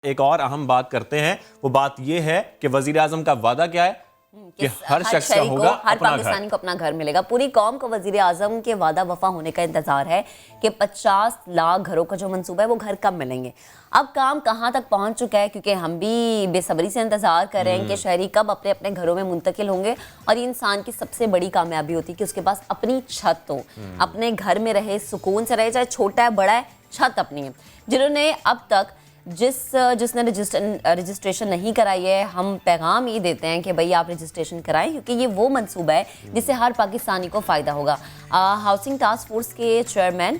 ایک اور اہم بات کرتے ہیں، وہ بات یہ ہے کہ وزیر اعظم کا وعدہ کیا ہے کہ ہر شخص کا ہوگا ہر اپنا پاکستانی کو اپنا گھر ملے گا. پوری قوم کو وزیر اعظم کے وعدہ وفا ہونے کا انتظار ہے کہ 50 لاکھ گھروں کا جو منصوبہ ہے وہ گھر کب ملیں گے. اب کام کہاں تک پہنچ چکا ہے، کیونکہ ہم بھی بے صبری سے انتظار کر رہے ہیں کہ شہری کب اپنے اپنے گھروں میں منتقل ہوں گے. اور یہ انسان کی سب سے بڑی کامیابی ہوتی ہے کہ اس کے پاس اپنی چھت ہو، اپنے گھر میں رہے، سکون سے رہے، چاہے چھوٹا ہے بڑا ہے، چھت اپنی ہے. جنہوں نے اب تک جس نے رجسٹریشن نہیں کرائی ہے، ہم پیغام یہ دیتے ہیں کہ بھئی آپ رجسٹریشن کرائیں، کیونکہ یہ وہ منصوبہ ہے جس سے ہر پاکستانی کو فائدہ ہوگا. ہاؤسنگ ٹاسک فورس کے چیئرمین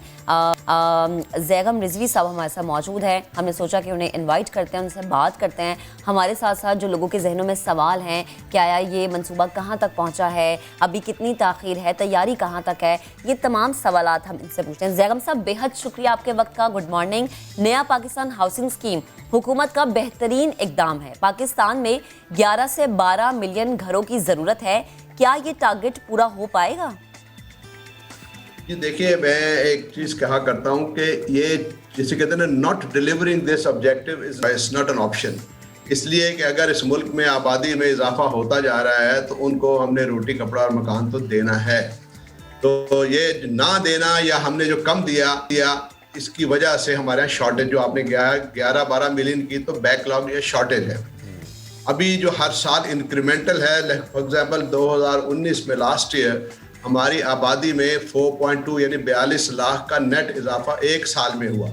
زیغم رضوی صاحب ہمارے ساتھ موجود ہیں. ہم نے سوچا کہ انہیں انوائٹ کرتے ہیں، ان سے بات کرتے ہیں. ہمارے ساتھ ساتھ جو لوگوں کے ذہنوں میں سوال ہیں کہ آیا یہ منصوبہ کہاں تک پہنچا ہے، ابھی کتنی تاخیر ہے، تیاری کہاں تک ہے، یہ تمام سوالات ہم ان سے پوچھتے ہیں. زیغم صاحب، بے حد شکریہ آپ کے وقت کا. Good morning. نیا پاکستان ہاؤسنگ اسکیم حکومت کا بہترین اقدام ہے. پاکستان میں 11 سے 12 ملین گھروں کی ضرورت ہے. کیا یہ ٹارگٹ پورا ہو پائے گا؟ جی دیکھیے، میں ایک چیز کہا کرتا ہوں کہ یہ جسے کہتے ہیں نا، not delivering this objective is not an option. اس لیے کہ اگر اس ملک میں آبادی میں اضافہ ہوتا جا رہا ہے تو ان کو ہم نے روٹی کپڑا اور مکان تو دینا ہے. تو یہ نہ دینا یا ہم نے جو کم دیا اس کی وجہ سے ہمارے یہاں شارٹیج، جو آپ نے کہا ہے 11-12 ملین کی تو بیک لاگ یا شارٹیج ہے. ابھی جو ہر سال انکریمنٹل ہے، فار ایگزامپل 2019 میں لاسٹ ایئر ہماری آبادی میں 4.2 یعنی 42 لاکھ کا نیٹ اضافہ ایک سال میں ہوا.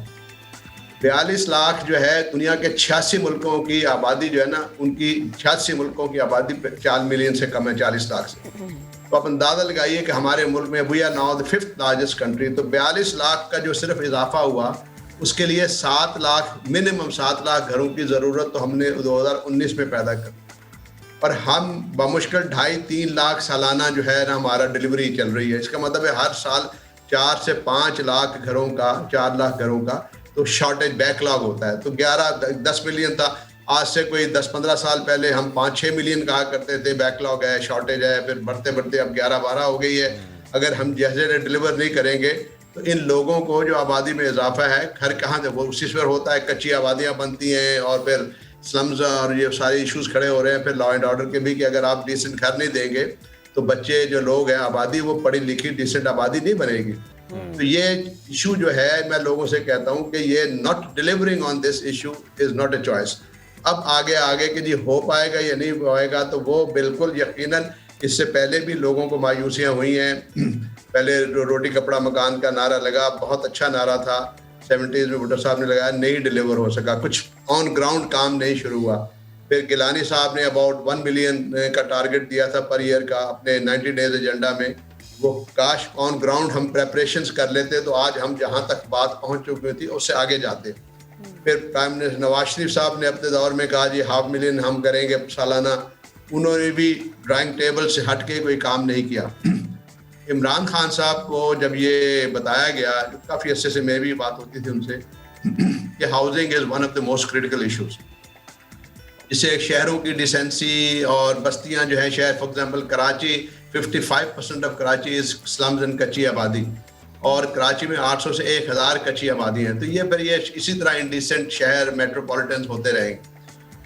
42 لاکھ جو ہے دنیا کے 86 ملکوں کی آبادی جو ہے نا، ان کی 86 ملکوں کی آبادی 4 ملین سے کم ہے، 40 لاکھ سے. تو آپ اندازہ لگائیے کہ ہمارے ملک میں we are now the 5th largest country. تو 42 لاکھ کا جو صرف اضافہ ہوا، اس کے لیے 7 لاکھ منیمم 7 لاکھ گھروں کی ضرورت تو ہم نے 2019 میں پیدا کر. اور ہم بمشکل 2.5-3 لاکھ سالانہ جو ہے نا ہمارا ڈلیوری چل رہی ہے. اس کا مطلب ہے ہر سال 4 سے 5 لاکھ گھروں کا، 4 لاکھ گھروں کا تو شارٹیج بیک لاگ ہوتا ہے. تو 10 ملین تھا. آج سے کوئی 10-15 سال پہلے ہم 5-6 ملین کہا کرتے تھے بیک لاگ ہے، شارٹیج ہے. پھر بڑھتے بڑھتے اب 11-12 ہو گئی ہے. اگر ہم جیسے ڈلیور نہیں کریں گے تو ان لوگوں کو جو آبادی میں اضافہ ہے، گھر کہاں سے وہ اسی سے ہوتا ہے. کچی آبادیاں بنتی ہیں اور پھر سلمز اور یہ سارے ایشوز کھڑے ہو رہے ہیں. پھر لا اینڈ آرڈر کے بھی کہ اگر آپ ڈیسنٹ گھر نہیں دیں گے تو بچے جو لوگ ہیں آبادی، وہ پڑھی لکھی ڈیسنٹ آبادی نہیں بنے گی. تو یہ ایشو جو ہے، میں لوگوں سے کہتا ہوں کہ یہ not delivering on this issue is not a choice. اب آگے کہ جی ہو پائے گا یا نہیں پائے گا، تو وہ بالکل یقیناً اس سے پہلے بھی لوگوں کو مایوسیاں ہوئی ہیں. پہلے روٹی کپڑا مکان کا نعرہ لگا، بہت اچھا نعرہ تھا. 70s میں بھٹو صاحب نے لگایا، نہیں ڈیلیور ہو سکا، کچھ آن گراؤنڈ کام نہیں شروع ہوا. پھر گیلانی صاحب نے اباؤٹ 1 ملین کا ٹارگٹ دیا تھا پر ایئر کا اپنے 90 ڈیز ایجنڈا میں. وہ کاش آن گراؤنڈ ہم پریپریشنز کر لیتے تو آج ہم جہاں تک بات پہنچ چکی تھی اس سے آگے جاتے. پھر پرائم منسٹر نواز شریف صاحب نے اپنے دور میں کہا جی 500,000 ہم کریں گے سالانہ. انہوں نے بھی ڈرائنگ ٹیبل سے ہٹ کے کوئی کام نہیں کیا. عمران خان صاحب کو جب یہ بتایا گیا، کافی عرصے سے میں بھی بات ہوتی تھی ان سے، کہ housing is one of the most critical issues, جس سے شہروں کی ڈیسنسی اور بستیاں جو ہیں شہر، for example Karachi 55% of Karachi is slums and کچی آبادی، اور کراچی میں 800 سے 1000 کچی آبادی ہیں. تو یہ اسی طرح انڈیسنٹ شہر میٹروپولیٹنز ہوتے رہیں.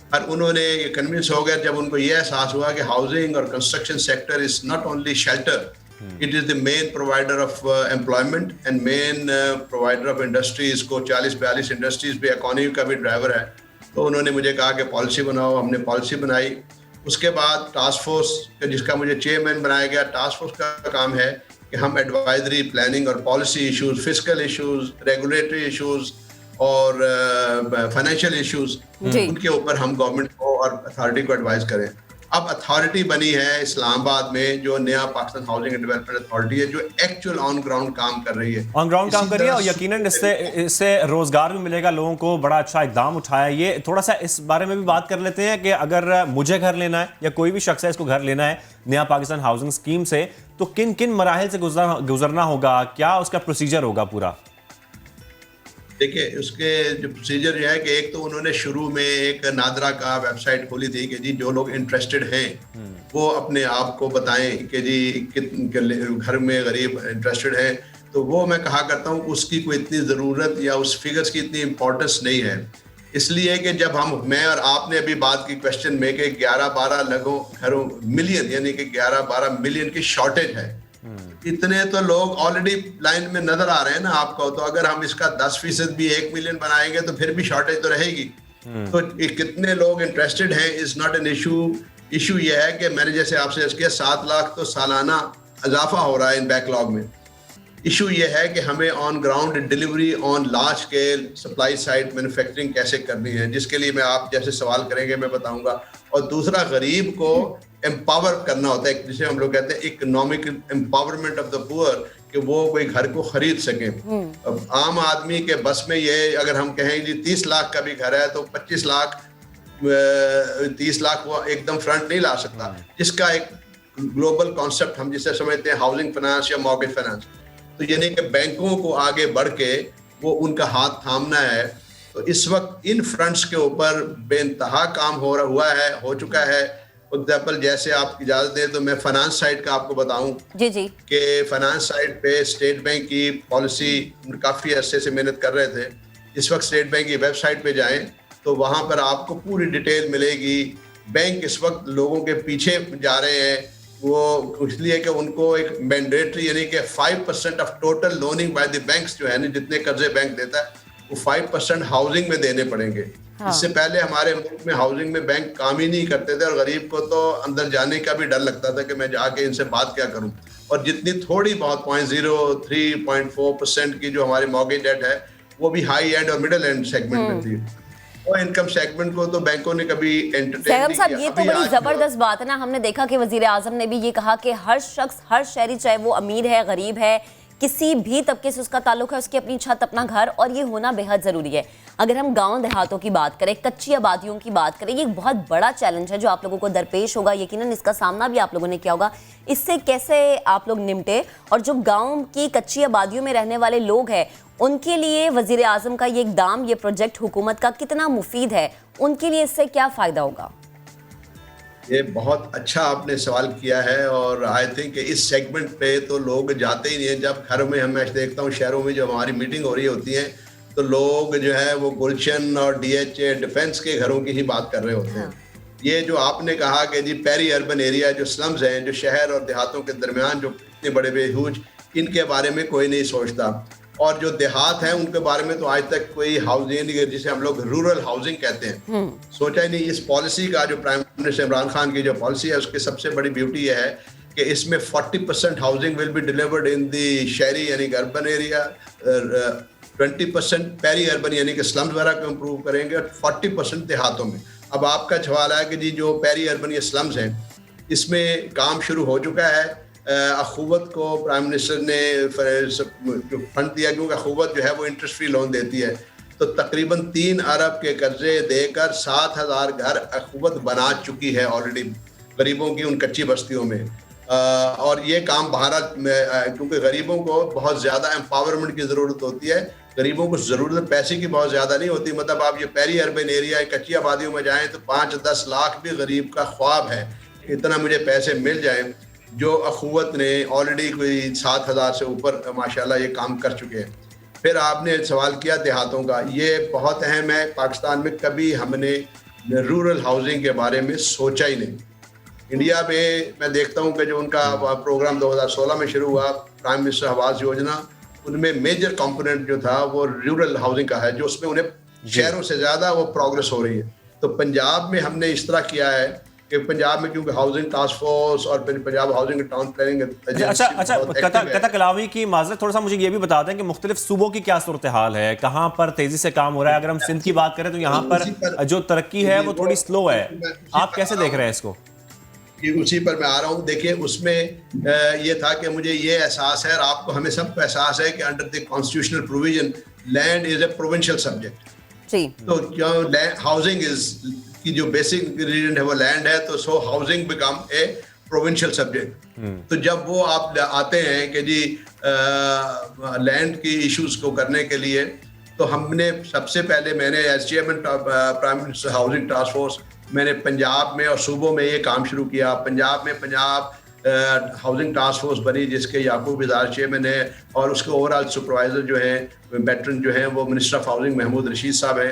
اور انہوں نے یہ کنونس ہو گیا جب ان کو یہ احساس ہوا کہ ہاؤسنگ اور construction sector is not only shelter, it is the main provider of employment and main provider of industries. کو 40-42 انڈسٹریز بھی اکانومی کا بھی ڈرائیور ہے. تو انہوں نے مجھے کہا کہ پالیسی بناؤ. ہم نے پالیسی بنائی. اس کے بعد ٹاسک فورس جس کا مجھے چیئرمین بنایا گیا، ٹاسک فورس کا کام ہے کہ ہم ایڈوائزری، پلاننگ اور policy issues, fiscal issues, regulatory issues اور فائنینشیل ایشوز، ان کے اوپر ہم گورنمنٹ کو اور اتھارٹی کو ایڈوائز کریں. اب اتھارٹی بنی ہے اسلام آباد میں جو نیا Pakistan housing and development authority ہے، جو ایکچوئل آن گراؤنڈ کام کر رہی ہے. آن گراؤنڈ کام کر رہی ہے اور یقیناً اس سے روزگار بھی ملے گا لوگوں کو. بڑا اچھا اقدام اٹھایا. یہ تھوڑا سا اس بارے میں بھی بات کر لیتے ہیں کہ اگر مجھے گھر لینا ہے یا کوئی بھی شخص ہے اس کو گھر لینا ہے نیا پاکستان ہاؤسنگ اسکیم سے، تو کن کن مراحل سے گزرنا ہوگا؟ کیا اس کا پروسیجر ہوگا پورا؟ دیکھیے، اس کے جو پروسیجر یہ ہے کہ ایک تو انہوں نے شروع میں ایک نادرا کا ویب سائٹ کھولی تھی کہ جی جو لوگ انٹرسٹڈ ہیں وہ اپنے آپ کو بتائیں کہ جی گھر میں غریب انٹرسٹڈ ہیں. تو وہ میں کہا کرتا ہوں اس کی کوئی اتنی ضرورت یا اس فگرز کی اتنی امپورٹنس نہیں ہے. اس لیے کہ جب میں اور آپ نے ابھی بات کی کوشچن میں کہ 11-12 گھروں ملین یعنی کہ 11-12 ملین کی شارٹیج ہے, اتنے تو لوگ آلریڈی لائن میں نظر آ رہے ہیں نا آپ کو, تو اگر ہم اس کا 10% بھی 1 ملین بنائیں گے تو پھر بھی شارٹیج تو رہے گی. تو کتنے لوگ انٹرسٹڈ ہیں از ناٹ این ایشو یہ ہے کہ میں نے جیسے آپ سے کیا 7 لاکھ تو سالانہ اضافہ ہو رہا ہے ان بیک لاگ میں. ایشو یہ ہے کہ ہمیں on ground delivery on large scale supply side manufacturing کیسے کرنی ہے, جس کے لیے میں آپ جیسے سوال کریں گے میں بتاؤں گا. اور دوسرا غریب کو امپاور کرنا ہوتا ہے, جسے ہم لوگ کہتے ہیں اکنامک امپاورمنٹ آف دا پور, کہ وہ کوئی گھر کو خرید سکیں. اب عام آدمی کے بس میں یہ اگر ہم کہیں جی 30 لاکھ کا بھی گھر ہے تو 25 لاکھ 30 لاکھ وہ ایک دم فرنٹ نہیں لا سکتا, جس کا ایک گلوبل کانسیپٹ ہم جسے سمجھتے ہیں ہاؤسنگ فائنانس یا مارگیج فائنانس. تو یعنی کہ بینکوں کو آگے بڑھ کے وہ ان کا ہاتھ تھامنا ہے. تو اس وقت ان فرنٹس کے اوپر بے انتہا کام ہو چکا ہے. ایگزامپل جیسے آپ اجازت دیں تو میں فائنانس سائڈ کا آپ کو بتاؤں جی کہ فائنانس سائڈ پہ اسٹیٹ بینک کی پالیسی کافی عرصے سے محنت کر رہے تھے. اس وقت اسٹیٹ بینک کی ویب سائٹ پہ جائیں تو وہاں پر آپ کو پوری ڈیٹیل ملے گی. بینک اس وقت لوگوں کے پیچھے جا رہے ہیں, وہ اس لیے کہ ان کو ایک مینڈیٹری یعنی کہ 5% of total loaning by the banks جو ہے نا, جتنے قرضے بینک دیتا ہے وہ 5% ہاؤسنگ میں دینے پڑیں گے. اس سے پہلے ہمارے ملک میں ہاؤسنگ میں بینک کام ہی نہیں کرتے تھے, اور غریب کو تو اندر جانے کا بھی ڈر لگتا تھا کہ میں جا کے ان سے بات کیا کروں. اور جتنی تھوڑی بہت 0.03-0.4% کی جو ہماری مارگیج ڈیٹ ہے وہ بھی ہائی اینڈ اور مڈل اینڈ سیگمنٹ میں تھی. وہ انکم سیگمنٹ کو تو بینکوں نے کبھی انٹرٹین نہیں کیا. یہ تو بڑی زبردست بات ہے نا. ہم نے دیکھا کہ وزیر اعظم نے بھی یہ کہا کہ ہر شخص, ہر شہری, چاہے وہ امیر ہے غریب ہے, کسی بھی طبقے سے اس کا تعلق ہے, اس کی اپنی چھت اپنا گھر, اور یہ ہونا بے حد ضروری ہے. اگر ہم گاؤں دیہاتوں کی بات کریں, کچی آبادیوں کی بات کریں, یہ ایک بہت بڑا چیلنج ہے جو آپ لوگوں کو درپیش ہوگا. یقیناً اس کا سامنا بھی آپ لوگوں نے کیا ہوگا. اس سے کیسے آپ لوگ نمٹے, اور جو گاؤں کی کچی آبادیوں میں رہنے والے لوگ ہیں ان کے لیے وزیر اعظم کا یہ اقدام, یہ پروجیکٹ حکومت کا کتنا مفید ہے, ان کے لیے اس سے کیا فائدہ ہوگا؟ یہ بہت اچھا آپ نے سوال کیا ہے, اور آئی تھنک کہ اس سیگمنٹ پہ تو لوگ جاتے ہی نہیں ہیں. جب گھر میں ہم دیکھتا ہوں شہروں میں جب ہماری میٹنگ ہو رہی ہوتی ہیں تو لوگ جو ہے وہ گلشن اور ڈی ایچ اے ڈیفینس کے گھروں کی ہی بات کر رہے ہوتے ہیں. یہ جو آپ نے کہا کہ جی پیری اربن ایریا جو سلمز ہیں, جو شہر اور دیہاتوں کے درمیان جو اتنے بڑے بے ہیوج, ان کے بارے میں کوئی نہیں سوچتا. اور جو دیہات ہیں ان کے بارے میں تو آج تک کوئی ہاؤسنگ, جسے ہم لوگ رورل ہاؤسنگ کہتے ہیں, سوچا ہی نہیں. اس پالیسی کا جو پرائم منسٹر عمران خان کی جو پالیسی ہے اس کی سب سے بڑی بیوٹی یہ ہے کہ اس میں 40% housing will be delivered in دی شہری یعنی کہ اربن ایریا, 20% پیری اربن یعنی کہ سلمز وغیرہ کو امپروو کریں گے, اور 40% دیہاتوں میں. اب آپ کا سوال ہے کہ جی جو پیری اربن یا سلمز ہیں اس میں کام شروع ہو چکا ہے. اخوت کو پرائم منسٹر نے فنڈ دیا, کیونکہ اخوت جو ہے وہ انٹرسٹ فری لون دیتی ہے. تو تقریباً 3 ارب کے قرضے دے کر 7,000 گھر اخوت بنا چکی ہے آلریڈی غریبوں کی ان کچی بستیوں میں. اور یہ کام بھارت میں, کیونکہ غریبوں کو بہت زیادہ امپاورمنٹ کی ضرورت ہوتی ہے, غریبوں کو ضرورت پیسے کی بہت زیادہ نہیں ہوتی. مطلب آپ یہ پیری اربن ایریا کچی آبادیوں میں جائیں تو 5-10 لاکھ بھی غریب کا خواب ہے, اتنا مجھے پیسے مل جائیں. جو اخوت نے آلریڈی کوئی 7,000 سے اوپر ماشاءاللہ یہ کام کر چکے ہیں. پھر آپ نے سوال کیا دیہاتوں کا, یہ بہت اہم ہے. پاکستان میں کبھی ہم نے رورل ہاؤسنگ کے بارے میں سوچا ہی نہیں. انڈیا میں میں دیکھتا ہوں کہ جو ان کا پروگرام 2016 میں شروع ہوا پرائم منسٹر آواس یوجنا, ان میں میجر کمپوننٹ جو تھا وہ رورل ہاؤسنگ کا ہے, جو اس میں انہیں شہروں سے زیادہ وہ پروگرس ہو رہی ہے. تو پنجاب میں ہم نے اس طرح کیا ہے کہ پنجاب میں کیونکہ ہاؤسنگ ٹاسک فورس اور پنجاب ہاؤسنگ ٹاؤن پلاننگ. اچھا قطع کلاوی کی معذرت, تھوڑا سا مجھے یہ بھی بتا دیں کہ مختلف صوبوں کی کیا صورتحال ہے, کہاں پر تیزی سے کام ہو رہا ہے. اگر ہم سندھ کی بات کریں تو یہاں پر جو ترقی ہے وہ تھوڑی سلو ہے, آپ کیسے دیکھ رہے ہیں اس کو؟ اسی پر میں آ رہا ہوں. دیکھیں اس میں یہ تھا کہ مجھے یہ احساس ہے, اور آپ کو ہمیں سب کو احساس ہے کہ under the constitutional provision land is a provincial subject. تو ہاؤسنگ از کی جو بیسک انگریڈینٹ ہے وہ لینڈ ہے, تو so housing become a provincial subject. تو جب وہ آپ آتے ہیں کہ جی لینڈ کی ایشوز کو کرنے کے لیے, تو ہم نے سب سے پہلے, میں نے as chairman prime minister housing task force, میں نے پنجاب میں اور صوبوں میں یہ کام شروع کیا. پنجاب میں پنجاب ہاؤسنگ ٹاسک فورس بنی جس کے یعقوب ازار چیئرمین ہے, اور اس کے اوور آل سپروائزر جو ہیں ویٹرن جو ہیں وہ minister of housing Mahmood Rashid صاحب ہیں.